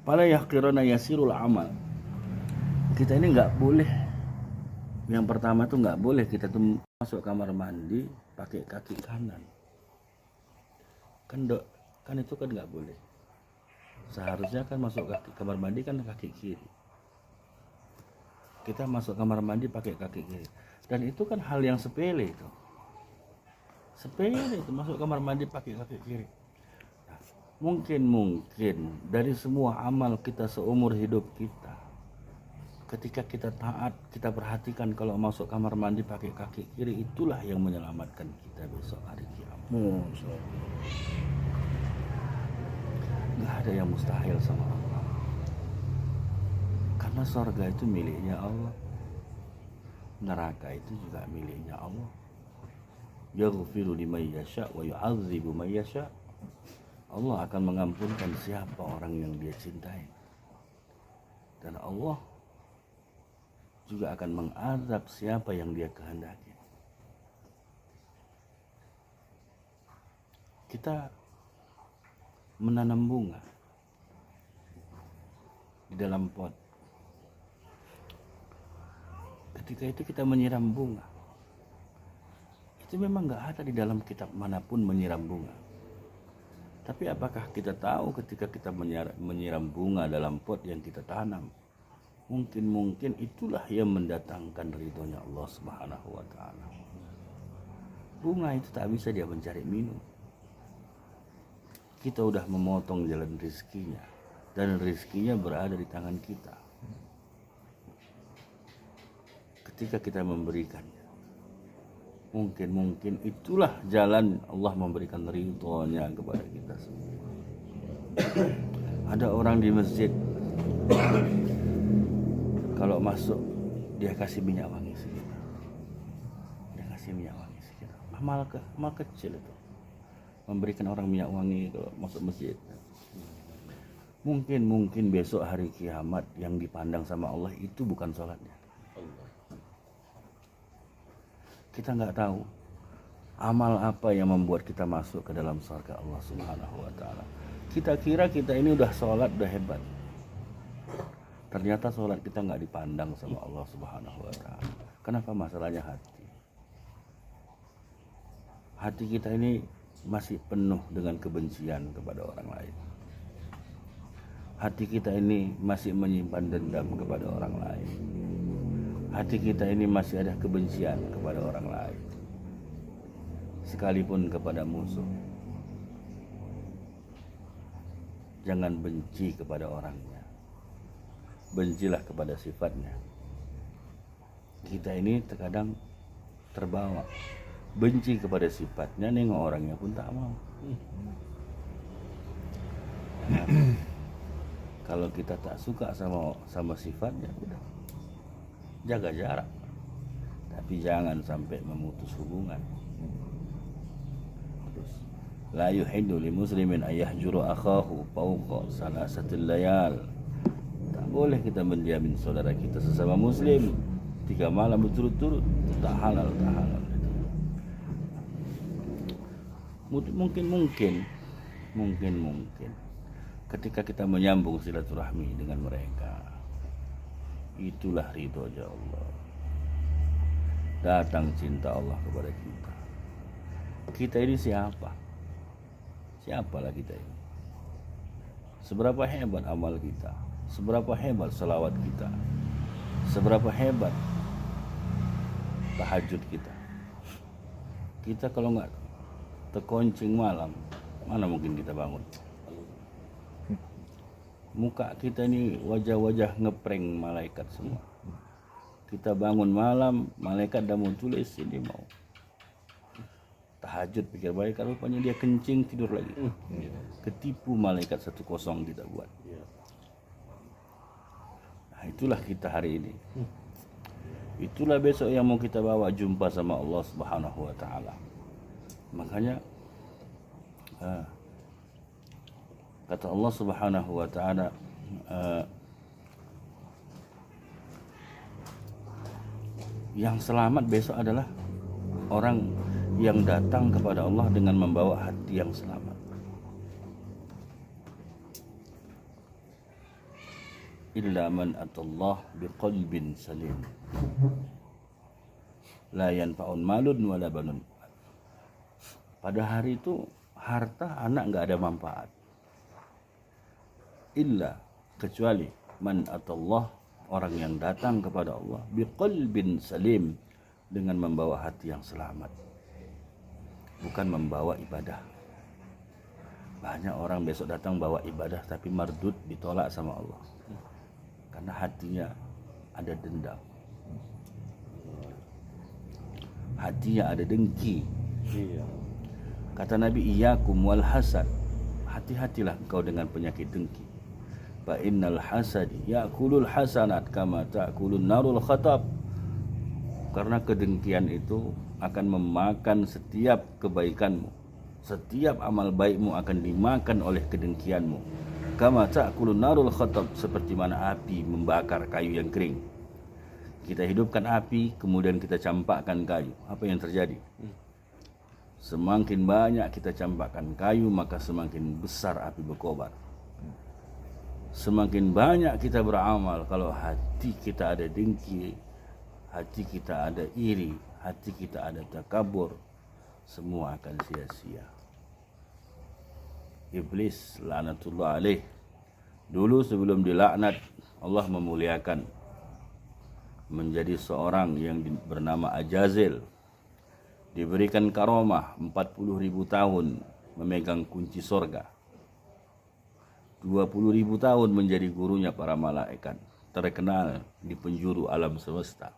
Fala yahqirana yasirul amal. Kita ini nggak boleh. Yang pertama tuh nggak boleh kita tuh masuk kamar mandi pakai kaki kanan. Kan itu kan nggak boleh. Seharusnya kan masuk kamar mandi kan kaki kiri. Kita masuk kamar mandi pakai kaki kiri. Dan itu kan hal yang sepele itu. Sepele itu masuk kamar mandi pakai kaki kiri. Nah, mungkin dari semua amal kita seumur hidup kita, ketika kita taat, kita perhatikan kalau masuk kamar mandi pakai kaki kiri, itulah yang menyelamatkan kita besok hari kiamat. Nggak ada yang mustahil sama Allah. Karena surga itu miliknya Allah, neraka itu juga miliknya Allah. Yaghfiru liman yasha wa yu'adzibu man yasha. Allah akan mengampunkan siapa orang yang dia cintai. Dan Allah juga akan mengazab siapa yang dia kehendaki. Kita menanam bunga di dalam pot. Ketika itu kita menyiram bunga. Itu memang nggak ada di dalam kitab manapun menyiram bunga. Tapi apakah kita tahu ketika kita menyiram bunga dalam pot yang kita tanam, mungkin itulah yang mendatangkan ridhonya Allah Subhanahu wa ta'ala. Bunga itu tak bisa dia mencari minum. Kita udah memotong jalan rizkinya, dan rizkinya berada di tangan kita. Ketika kita memberikannya, mungkin itulah jalan Allah memberikan ridhonya kepada kita semua. Ada orang di masjid, kalau masuk dia kasih minyak wangi sekitar. Dia kasih minyak wangi sekitar. Amal kecil itu. Memberikan orang minyak wangi kalau masuk masjid. Mungkin besok hari kiamat yang dipandang sama Allah itu bukan sholatnya. Kita nggak tahu amal apa yang membuat kita masuk ke dalam surga Allah Subhanahu wa ta'ala. Kita kira kita ini udah sholat, udah hebat. Ternyata sholat kita nggak dipandang sama Allah Subhanahu wa ta'ala. Kenapa? Masalahnya hati. Hati kita ini masih penuh dengan kebencian kepada orang lain. Hati kita ini masih menyimpan dendam kepada orang lain. Hati kita ini masih ada kebencian kepada orang lain, sekalipun kepada musuh. Jangan benci kepada orangnya, bencilah kepada sifatnya. Kita ini terkadang terbawa benci kepada sifatnya, nengok orangnya pun tak mau. Nah, kalau kita tak suka sama sifatnya, udah jaga jarak, tapi jangan sampai memutus hubungan. Terus la yuhiddu li muslimin ayahjuru akhahu fawqa salasatil layal. Tak boleh kita mendiamin saudara kita sesama muslim 3 malam berturut-turut. Tak halal. Mungkin ketika kita menyambung silaturahmi dengan mereka, itulah ridhonya Allah. Datang cinta Allah kepada kita. Kita ini siapa? Siapalah kita ini? Seberapa hebat amal kita? Seberapa hebat salawat kita? Seberapa hebat tahajud kita? Kita kalau nggak terkoncing malam, mana mungkin kita bangun? Muka kita ini wajah-wajah ngeprank malaikat semua. Kita bangun malam, malaikat dah mau tulis ini mau tahajud, pikir baik, rupanya dia kencing tidur lagi. Ketipu malaikat 10 kita buat. Nah, itulah kita hari ini. Itulah besok yang mau kita bawa jumpa sama Allah Subhanahu wa ta'ala. Makanya kata Allah Subhanahu wa ta'ala, yang selamat besok adalah orang yang datang kepada Allah dengan membawa hati yang selamat. illa man atallah biqalbin salim la yanfa'un malun wala banun. Pada hari itu harta, anak nggak ada manfaat. Illa, kecuali man atallah, orang yang datang kepada Allah biqalbin salim, dengan membawa hati yang selamat, bukan membawa ibadah. Banyak orang besok datang bawa ibadah tapi mardud, ditolak sama Allah karena hatinya ada dendam, hatinya ada dengki. Kata Nabi, iyyakum wal hasad, hati-hatilah engkau dengan penyakit dengki. Fa innal hasadi ya'kulul hasanat kama ta'kulun narul khatab. Karena kedengkian itu akan memakan setiap kebaikanmu. Setiap amal baikmu akan dimakan oleh kedengkianmu. Kama ta'kulun narul khatab, seperti mana api membakar kayu yang kering. Kita hidupkan api, kemudian kita campakkan kayu. Apa yang terjadi? Semakin banyak kita campakkan kayu, maka semakin besar api berkobar. Semakin banyak kita beramal, kalau hati kita ada dengki, hati kita ada iri, hati kita ada takabur, semua akan sia-sia. Iblis laknatullah alaih, dulu sebelum dilaknat, Allah memuliakan menjadi seorang yang bernama Ajazil, diberikan karomah 40.000 tahun memegang kunci sorga, 20.000 tahun menjadi gurunya para malaikat, terkenal di penjuru alam semesta.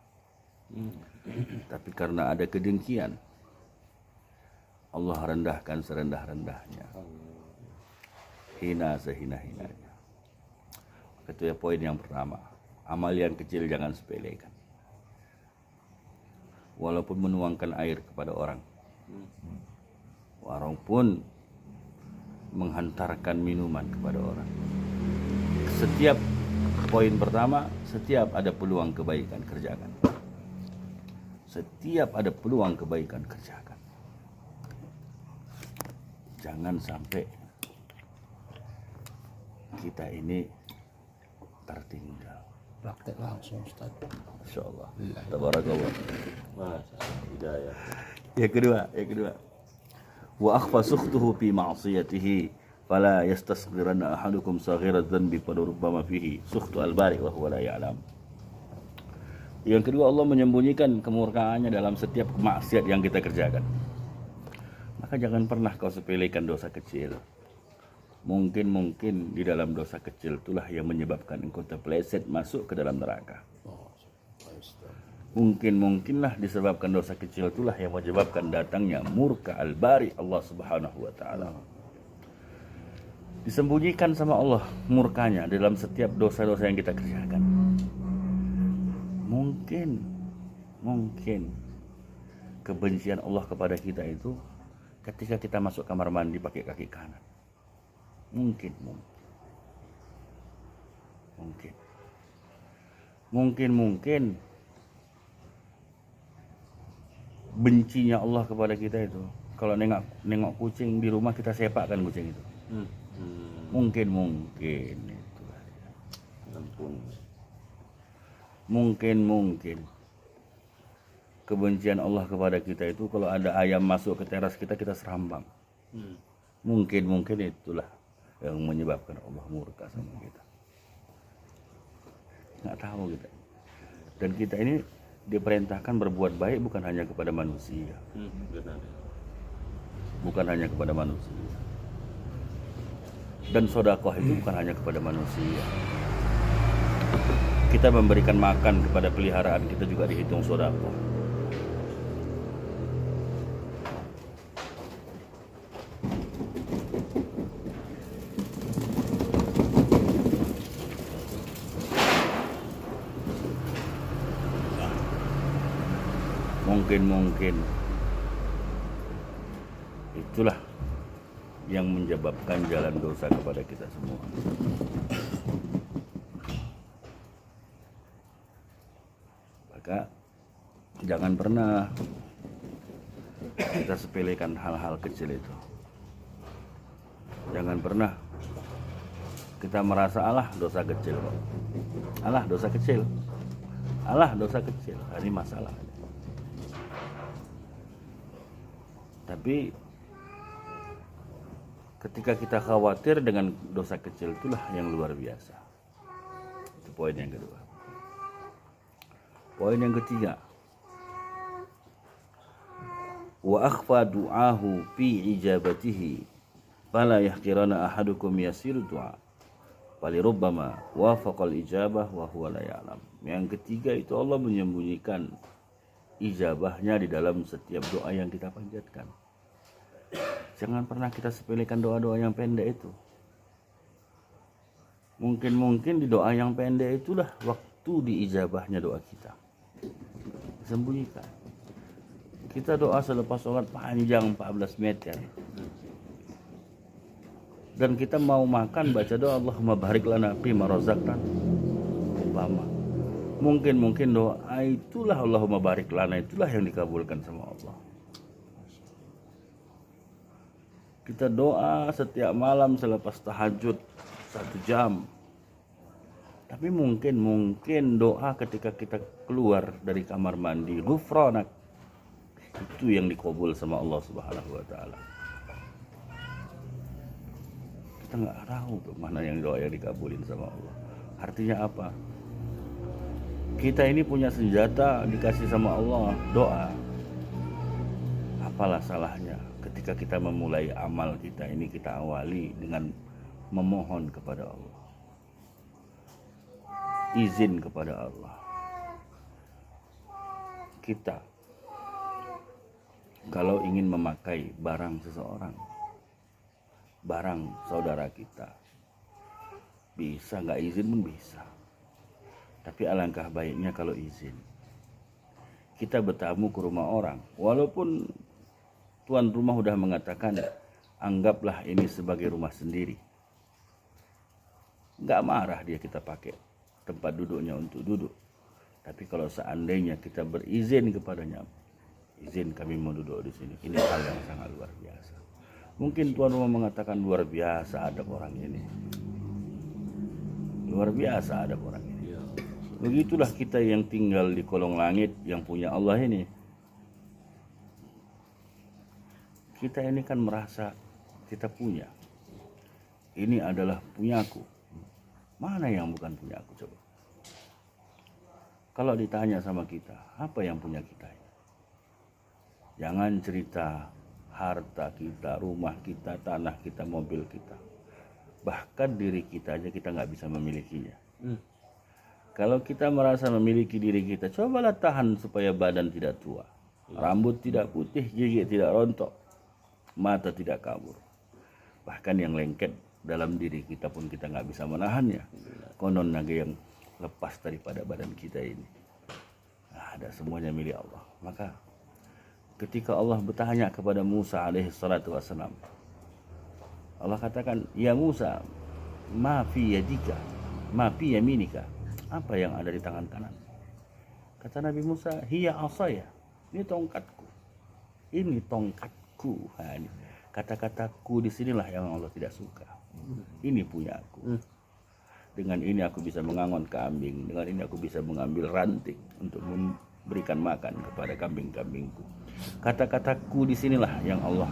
Tapi karena ada kedengkian, Allah rendahkan serendah-rendahnya, hina sehina-hinanya. Itu ya poin yang pertama, amal yang kecil jangan sepelekan. Walaupun menuangkan air kepada orang, walaupun menghantarkan minuman kepada orang. Setiap poin pertama, setiap ada peluang kebaikan, kerjakan. Setiap ada peluang kebaikan, kerjakan. Jangan sampai kita ini tertinggal. Praktek langsung Ustaz. Insyaallah. Tabarakallah. Hidayah. Yang kedua. Wa akhfa sukhtuhu fi ma'siyatihi fala yastasghiranna ahadukum saghira dhanbi farubbama fihi sukhtu al-bari wa huwa la ya'lam. Yang kedua, Allah menyembunyikan kemurkaannya dalam setiap maksiat yang kita kerjakan. Maka jangan pernah kau sepelekan dosa kecil. Mungkin di dalam dosa kecil itulah yang menyebabkan engkau terpeleset masuk ke dalam neraka. Mungkinlah disebabkan dosa kecil itulah yang menyebabkan datangnya murka al-bari Allah Subhanahu wa taala. Disembunyikan sama Allah murkanya dalam setiap dosa-dosa yang kita kerjakan. Mungkin kebencian Allah kepada kita itu ketika kita masuk kamar mandi pakai kaki kanan. Mungkin bencinya Allah kepada kita itu kalau nengok kucing di rumah, kita sepakkan kucing itu. Mungkin itulah. Mungkin kebencian Allah kepada kita itu kalau ada ayam masuk ke teras kita serambang. Mungkin itulah yang menyebabkan Allah murka sama kita. Nggak tahu kita. Dan kita ini diperintahkan berbuat baik bukan hanya kepada manusia. Bukan hanya kepada manusia. Dan sedekah itu bukan hanya kepada manusia. Kita memberikan makan kepada peliharaan kita juga dihitung sedekah. Mungkin itulah yang menyebabkan jalan dosa kepada kita semua. Maka jangan pernah kita sepelekan hal-hal kecil itu. Jangan pernah Kita merasa Allah dosa kecil kok. Allah dosa kecil. Allah dosa kecil. Nah, ini masalah. Tapi ketika kita khawatir dengan dosa kecil, itulah yang luar biasa. Itu poin yang kedua. Poin yang ketiga, wa akhfa du'ahu fi ijabatihi fala yahqirana ahadukum yasiru du'a falirubbama wafaqal ijabah wa huwa la ya'lam. Yang ketiga itu Allah menyembunyikan ijabahnya di dalam setiap doa yang kita panjatkan. Jangan pernah kita sepelekan doa-doa yang pendek itu. Mungkin di doa yang pendek itulah waktu diijabahnya doa kita. Sembunyikan. Kita doa selepas sholat panjang 14 meter. Dan kita mau makan baca doa Allahumma barik lana fi ma razaqtan. Umpama. Mungkin doa itulah Allahumma barik lana itulah yang dikabulkan sama Allah. Kita doa setiap malam selepas tahajud 1 jam. Tapi mungkin doa ketika kita keluar dari kamar mandi, ghufranak, itu yang dikabul sama Allah Subhanahu wa taala. Kita nggak tahu tuh mana yang doa yang dikabulin sama Allah. Artinya apa? Kita ini punya senjata dikasih sama Allah, doa. Apalah salahnya ketika kita memulai amal kita ini, kita awali dengan memohon kepada Allah, izin kepada Allah. Kita kalau ingin memakai barang seseorang, barang saudara kita, bisa nggak izin pun bisa. Tapi alangkah baiknya kalau izin. Kita bertamu ke rumah orang, walaupun tuan rumah sudah mengatakan anggaplah ini sebagai rumah sendiri, nggak marah dia kita pakai tempat duduknya untuk duduk. Tapi kalau seandainya kita berizin kepadanya, izin kami mau duduk di sini, ini hal yang sangat luar biasa. Mungkin tuan rumah mengatakan luar biasa adab orang ini, luar biasa adab orang ini. Begitulah kita yang tinggal di kolong langit yang punya Allah ini. Kita ini kan merasa kita punya. Ini adalah punyaku. Mana yang bukan punyaku coba? Kalau ditanya sama kita, apa yang punya kita? Jangan cerita harta kita, rumah kita, tanah kita, mobil kita. Bahkan diri kita aja kita nggak bisa memilikinya. Kalau kita merasa memiliki diri kita, cobalah tahan supaya badan tidak tua, rambut tidak putih, gigi tidak rontok, mata tidak kabur. Bahkan yang lengket dalam diri kita pun kita nggak bisa menahannya. Konon naga yang lepas daripada badan kita ini. Nah, ada semuanya milik Allah. Maka ketika Allah bertanya kepada Musa alaihissalatu wassalam, Allah katakan, ya Musa, ma fi yadika, ma fi yaminika, apa yang ada di tangan kanan? Kata Nabi Musa, hiya asaya, ini tongkatku, ini tongkatku. Nah, ini kata-kataku di sinilah yang Allah tidak suka. Ini punya aku. Dengan ini aku bisa mengangon kambing, dengan ini aku bisa mengambil ranting untuk memberikan makan kepada kambing-kambingku. Kata-kataku di sinilah yang Allah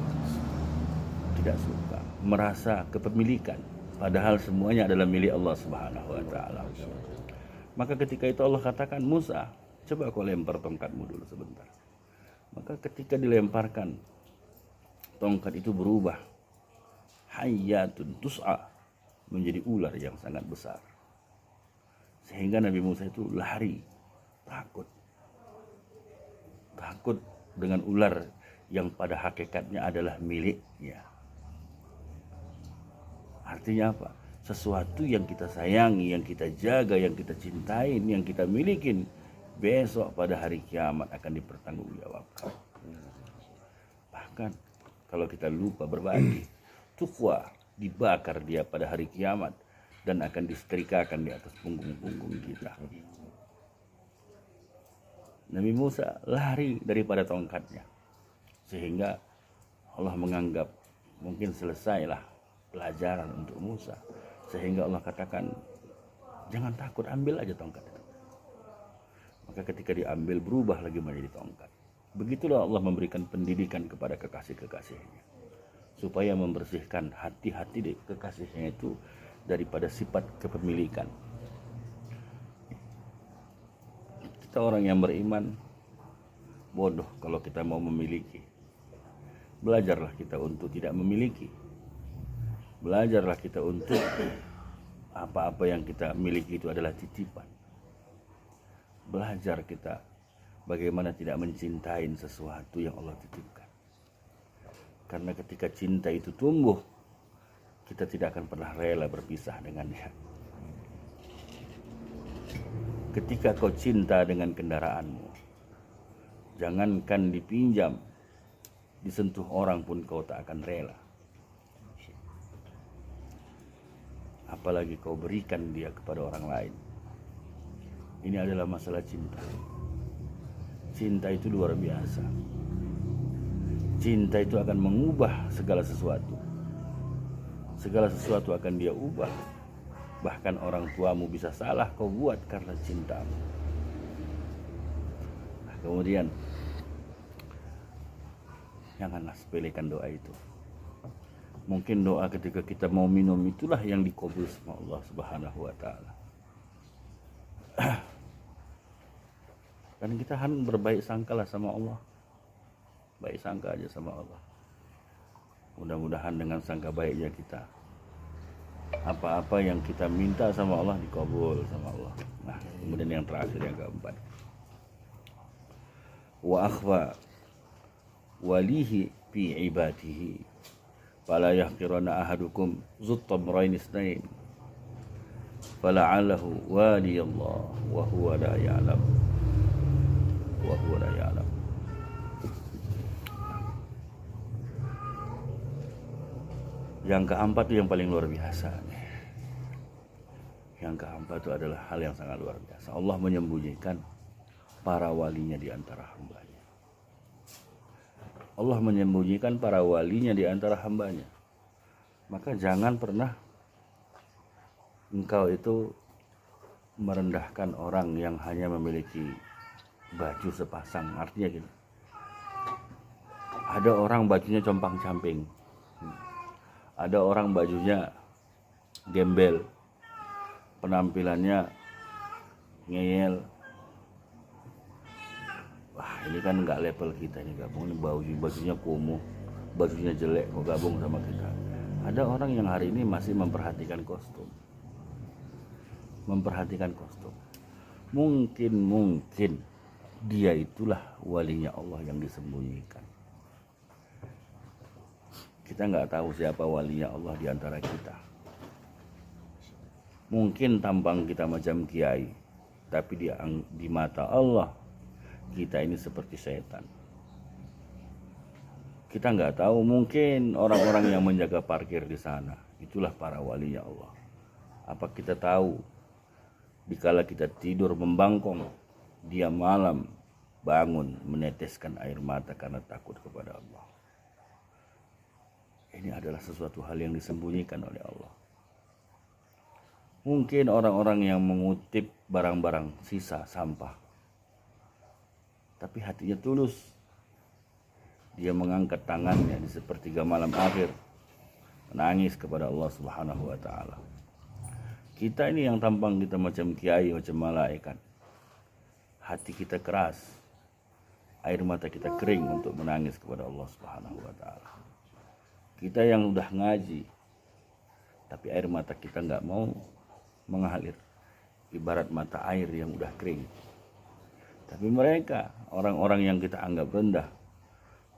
tidak suka, merasa kepemilikan, padahal semuanya adalah milik Allah Subhanahu wa taala. Maka ketika itu Allah katakan, Musa, coba kau lempar tongkatmu dulu sebentar. Maka ketika dilemparkan, tongkat itu berubah hayyatun tus'a, menjadi ular yang sangat besar. Sehingga Nabi Musa itu lari, takut dengan ular yang pada hakikatnya adalah miliknya. Artinya apa? Sesuatu yang kita sayangi, yang kita jaga, yang kita cintai, yang kita milikin, besok pada hari kiamat akan dipertanggungjawabkan. Bahkan kalau kita lupa berbagi, tukwa, dibakar dia pada hari kiamat dan akan disetrikakan di atas punggung-punggung kita. Nabi Musa lari daripada tongkatnya, sehingga Allah menganggap mungkin selesailah pelajaran untuk Musa. Sehingga Allah katakan, jangan takut, ambil aja tongkat itu. Maka ketika diambil, berubah lagi menjadi tongkat. Begitulah Allah memberikan pendidikan kepada kekasih-kekasihnya, supaya membersihkan hati-hati kekasihnya itu daripada sifat kepemilikan. Kita orang yang beriman, bodoh kalau kita mau memiliki. Belajarlah kita untuk tidak memiliki. Belajarlah kita untuk apa-apa yang kita miliki itu adalah titipan. Belajar kita bagaimana tidak mencintai sesuatu yang Allah titipkan. Karena ketika cinta itu tumbuh, kita tidak akan pernah rela berpisah dengannya. Ketika kau cinta dengan kendaraanmu, jangankan dipinjam, disentuh orang pun kau tak akan rela. Apalagi kau berikan dia kepada orang lain. Ini adalah masalah cinta. Cinta itu luar biasa. Cinta itu akan mengubah segala sesuatu. Segala sesuatu akan dia ubah. Bahkan orang tuamu bisa salah kau buat karena cintamu. Nah, kemudian janganlah sepelekan doa itu. Mungkin doa ketika kita mau minum itulah yang dikabul sama Allah Subhanahu wa taala. Dan kita harus berbaik sangkalah sama Allah. Baik sangka aja sama Allah. Mudah-mudahan dengan sangka baiknya kita, apa-apa yang kita minta sama Allah dikabul sama Allah. Nah, kemudian yang terakhir, yang keempat, wa akhfa walihi fi ibadihi fala yahqirana ahadukum zuttamrain isnain fala'allahu wali Allah wa huwa la ya'lam wa huwa la ya'lam. Yang keempat itu yang paling luar biasa. Yang keempat itu adalah hal yang sangat luar biasa. Allah menyembunyikan para walinya di antara hambanya. Allah menyembunyikan para walinya di antara hambanya. Maka jangan pernah engkau itu merendahkan orang yang hanya memiliki baju sepasang. Artinya gini, ada orang bajunya compang-camping, ada orang bajunya gembel, penampilannya ngeyel. Wah, ini kan nggak level kita ini, gabung ini bajunya kumuh, bajunya jelek, mau gabung sama kita. Ada orang yang hari ini masih memperhatikan kostum, Mungkin dia itulah walinya Allah yang disembunyikan. Kita nggak tahu siapa walinya Allah di antara kita. Mungkin tampang kita macam kiai, tapi di mata Allah kita ini seperti setan. Kita nggak tahu, mungkin orang-orang yang menjaga parkir di sana itulah para walinya Allah. Apa kita tahu dikala kita tidur membangkong, dia malam bangun meneteskan air mata karena takut kepada Allah. Ini adalah sesuatu hal yang disembunyikan oleh Allah. Mungkin orang-orang yang mengutip barang-barang sisa sampah, tapi hatinya tulus. Dia mengangkat tangannya di sepertiga malam akhir, menangis kepada Allah Subhanahu wa taala. Kita ini yang tampang kita macam kiai, macam malaikat, hati kita keras, air mata kita kering untuk menangis kepada Allah Subhanahu wa taala. Kita yang udah ngaji, tapi air mata kita nggak mau mengalir, ibarat mata air yang udah kering. Tapi mereka, orang-orang yang kita anggap rendah,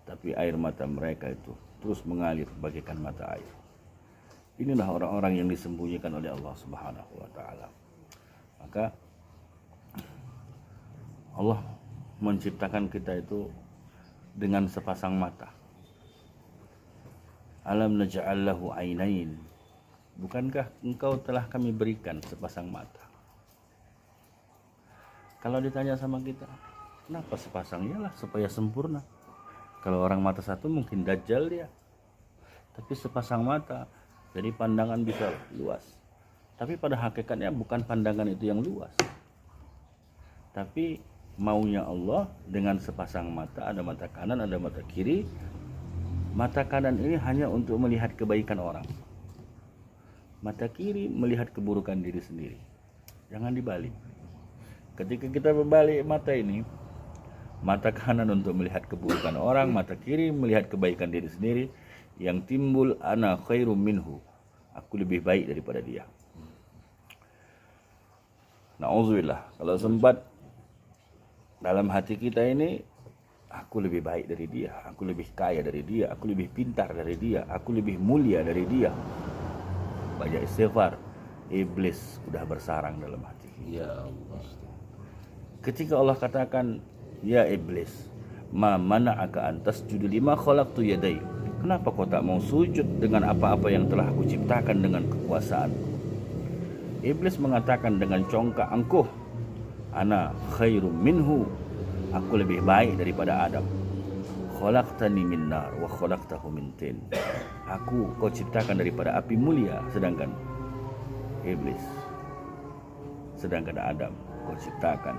tapi air mata mereka itu terus mengalir bagaikan mata air. Inilah orang-orang yang disembunyikan oleh Allah Subhanahu wa taala. Maka Allah menciptakan kita itu dengan sepasang mata. Alam naj'al lahu ainain. Bukankah engkau telah kami berikan sepasang mata? Kalau ditanya sama kita, kenapa sepasang? Iyalah supaya sempurna. Kalau orang mata satu mungkin dajjal dia. Tapi sepasang mata, jadi pandangan bisa luas. Tapi pada hakikatnya bukan pandangan itu yang luas. Tapi maunya Allah dengan sepasang mata, ada mata kanan, ada mata kiri. Mata kanan ini hanya untuk melihat kebaikan orang. Mata kiri melihat keburukan diri sendiri. Jangan dibalik. Ketika kita berbalik mata ini, mata kanan untuk melihat keburukan orang, mata kiri melihat kebaikan diri sendiri, yang timbul ana khairum minhu. Aku lebih baik daripada dia. Na'udzubillah. Kalau sempat dalam hati kita ini, aku lebih baik dari dia, aku lebih kaya dari dia, aku lebih pintar dari dia, aku lebih mulia dari dia. Baca istighfar, iblis sudah bersarang dalam hati. Ya Allah. Ketika Allah katakan, ya iblis, ma mana'aka an tasjuda lima khalaqtu yadai. Kenapa kau tak mau sujud dengan apa-apa yang telah aku ciptakan dengan kekuasaanku? Iblis mengatakan dengan congkak angkuh, ana khairum minhu. Aku lebih baik daripada Adam. Khalaqtani min nar wa khalaqtahu min tin. Aku kau ciptakan daripada api mulia, sedangkan Adam kau ciptakan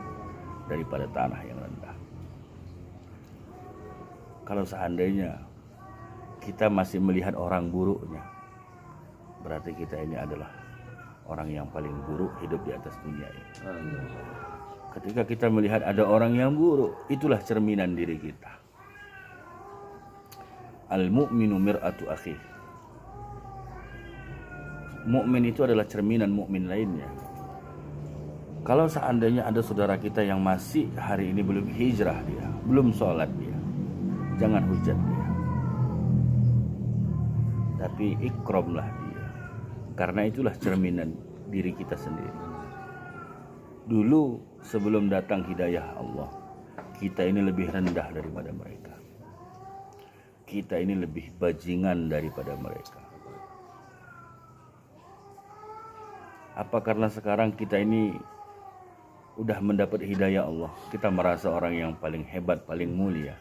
daripada tanah yang rendah. Kalau seandainya kita masih melihat orang buruknya, berarti kita ini adalah orang yang paling buruk hidup di atas dunia ini. Ketika kita melihat ada orang yang buruk, itulah cerminan diri kita. Al-mu'minu mir'atu akhih. Mukmin itu adalah cerminan mukmin lainnya. Kalau seandainya ada saudara kita yang masih hari ini belum hijrah dia, belum sholat dia, jangan hujat dia. Tapi ikramlah dia. Karena itulah cerminan diri kita sendiri. Dulu sebelum datang hidayah Allah, kita ini lebih rendah daripada mereka. Kita ini lebih bajingan daripada mereka. Apa karena sekarang kita ini udah mendapat hidayah Allah, kita merasa orang yang paling hebat, paling mulia?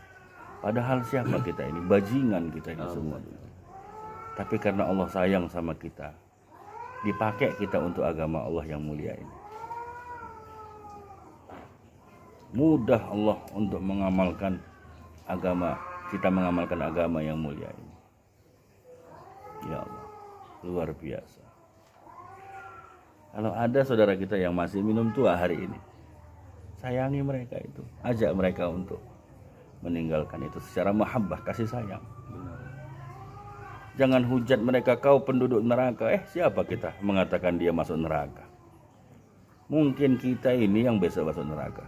Padahal siapa kita ini? Bajingan kita ini semua. Tapi karena Allah sayang sama kita, dipakai kita untuk agama Allah yang mulia ini. Mudah Allah untuk mengamalkan agama, kita mengamalkan agama yang mulia ini. Ya Allah, luar biasa. Kalau ada saudara kita yang masih minum tua hari ini, sayangi mereka itu, ajak mereka untuk meninggalkan itu secara mahabbah, kasih sayang. Jangan hujat mereka, kau penduduk neraka. Siapa kita mengatakan dia masuk neraka? Mungkin kita ini yang besok masuk neraka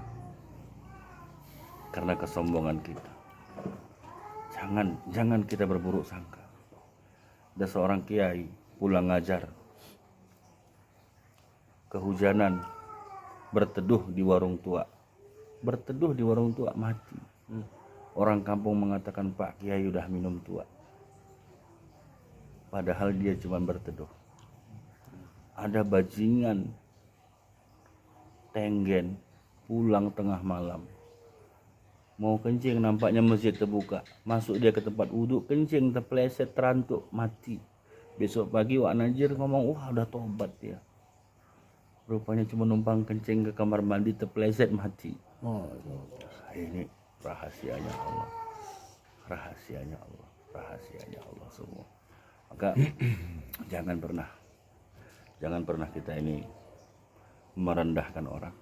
karena kesombongan kita. Jangan kita berburuk sangka. Ada seorang kiai pulang ngajar, kehujanan, berteduh di warung tua. Berteduh di warung tua, mati. Orang kampung mengatakan, Pak Kiai udah minum tua. Padahal dia cuma berteduh. Ada bajingan tenggen pulang tengah malam, mau kencing, nampaknya masjid terbuka, masuk dia ke tempat wudhu, kencing, terpeleset, terantuk, mati. Besok pagi Wak Najir ngomong, wah udah tobat dia. Rupanya cuma numpang kencing ke kamar mandi, terpeleset, mati. Ini rahasianya Allah. Rahasianya Allah. Rahasianya Allah semua. Maka jangan pernah kita ini merendahkan orang.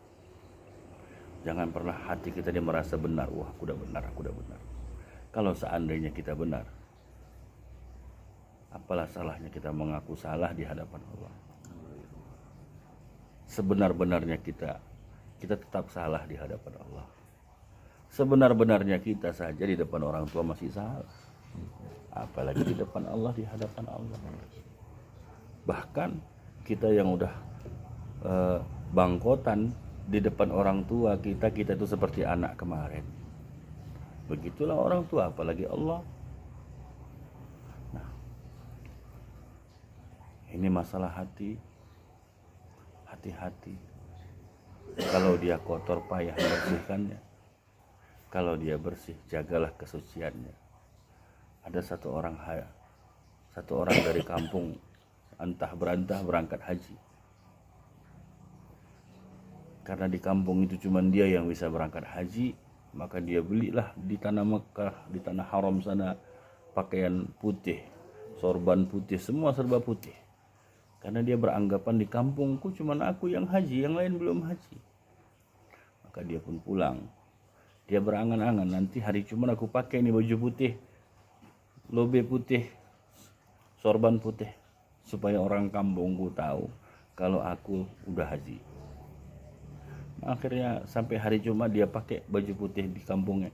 Jangan pernah hati kita ini merasa benar. Wah, aku udah benar. Kalau seandainya kita benar, apalah salahnya kita mengaku salah di hadapan Allah? Sebenar-benarnya kita tetap salah di hadapan Allah. Sebenar-benarnya kita saja di depan orang tua masih salah, apalagi di depan Allah, di hadapan Allah. Bahkan kita yang udah bangkotan di depan orang tua kita itu seperti anak kemarin. Begitulah orang tua, apalagi Allah. Nah, ini masalah hati. Hati-hati. Kalau dia kotor, payah membersihkannya. Kalau dia bersih, jagalah kesuciannya. Ada satu orang dari kampung, entah berangkat haji. Karena di kampung itu cuma dia yang bisa berangkat haji, maka dia belilah di tanah Mekah, di tanah haram sana pakaian putih, sorban putih, semua serba putih. Karena dia beranggapan di kampungku cuma aku yang haji, yang lain belum haji. Maka dia pun pulang. Dia berangan-angan, nanti hari Jumat aku pakai ini baju putih, lobe putih, sorban putih, supaya orang kampungku tahu kalau aku udah haji. Akhirnya sampai hari Jumat dia pakai baju putih di kampungnya,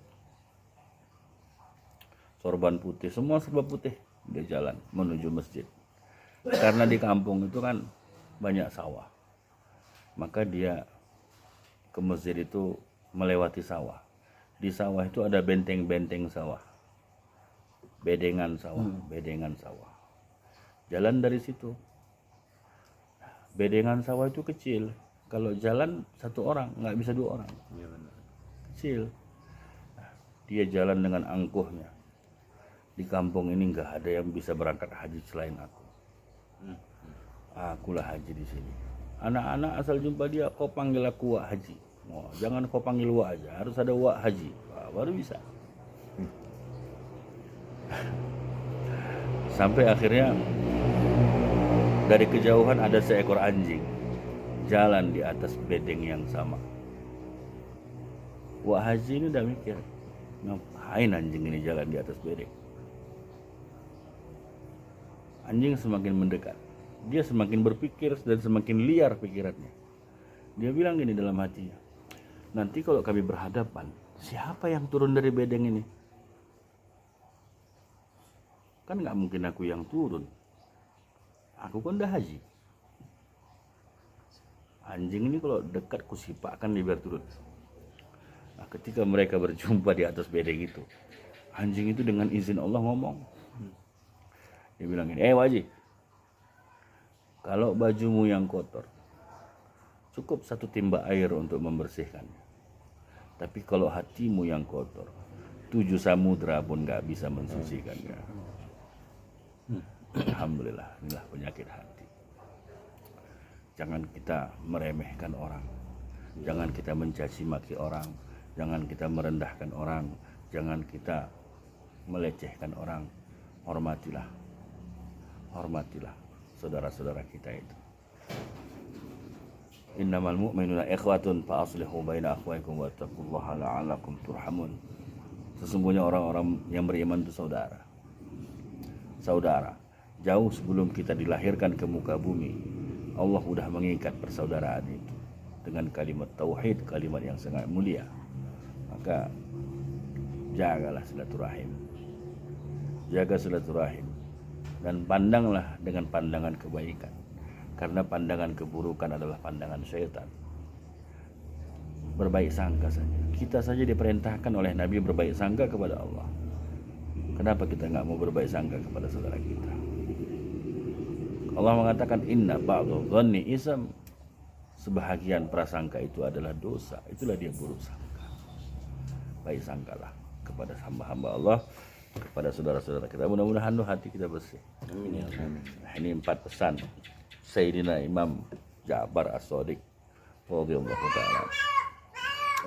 sorban putih, semua serba putih. Dia jalan menuju masjid. Karena di kampung itu kan banyak sawah, maka dia ke masjid itu melewati sawah. Di sawah itu ada benteng-benteng sawah, bedengan sawah, bedengan sawah. Jalan dari situ. Bedengan sawah itu kecil. Kalau jalan satu orang, nggak bisa dua orang. Iya benar. Kecil. Dia jalan dengan angkuhnya. Di kampung ini nggak ada yang bisa berangkat haji selain aku. Akulah haji di sini. Anak-anak asal jumpa dia, kau panggil aku Wak Haji. Oh, jangan kau panggil Wak aja, harus ada Wak Haji. Wah, baru bisa. Sampai akhirnya dari kejauhan ada seekor anjing jalan di atas bedeng yang sama. Wak Haji ini udah mikir, ngapain anjing ini jalan di atas bedeng? Anjing semakin mendekat, dia semakin berpikir dan semakin liar pikirannya. Dia bilang gini dalam hatinya, nanti kalau kami berhadapan, siapa yang turun dari bedeng ini? Kan nggak mungkin aku yang turun, aku kan udah haji. Anjing ini kalau dekat kusipakkan dia biar turun. Nah, ketika mereka berjumpa di atas bedeng itu, anjing itu dengan izin Allah ngomong. Dia bilang ini, Wajib, kalau bajumu yang kotor, cukup 1 timba air untuk membersihkannya. Tapi kalau hatimu yang kotor, 7 samudra pun gak bisa mensucikannya. Alhamdulillah, inilah penyakit hati. Jangan kita meremehkan orang, jangan kita mencaci maki orang, jangan kita merendahkan orang, jangan kita melecehkan orang. Hormatilah saudara-saudara kita itu. Innamal mu'minuna ikhwatun fa aslihu baina akhwaykum wattaqullaha la'allakum turhamun. Sesungguhnya orang-orang yang beriman itu saudara. Saudara, jauh sebelum kita dilahirkan ke muka bumi, Allah sudah mengikat persaudaraan itu dengan kalimat tauhid, kalimat yang sangat mulia. Maka jagalah silaturahim. Jaga silaturahim dan pandanglah dengan pandangan kebaikan. Karena pandangan keburukan adalah pandangan syaitan. Berbaik sangka saja. Kita saja diperintahkan oleh Nabi berbaik sangka kepada Allah. Kenapa kita nggak mau berbaik sangka kepada saudara kita? Allah mengatakan inna ba'dhu dhanni ism. Sebahagian prasangka itu adalah dosa. Itulah dia buruk sangka. Baik sangkalah kepada hamba-hamba Allah, kepada saudara-saudara kita. Mudah-mudahan hati kita bersih. Amin ya Allah. Nah, ini 4 pesan Sayyidina Imam Ja'far As-Shadiq radhiyallahu ta'ala.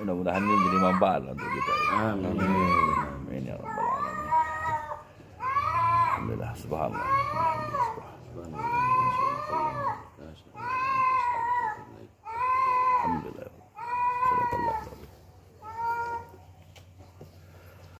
Mudah-mudahan ini menjadi manfaat untuk kita. Amin. Amin ya rabbal alamin. Alhamdulillah, subhanallah. Alhamdulillah. Subhanallah.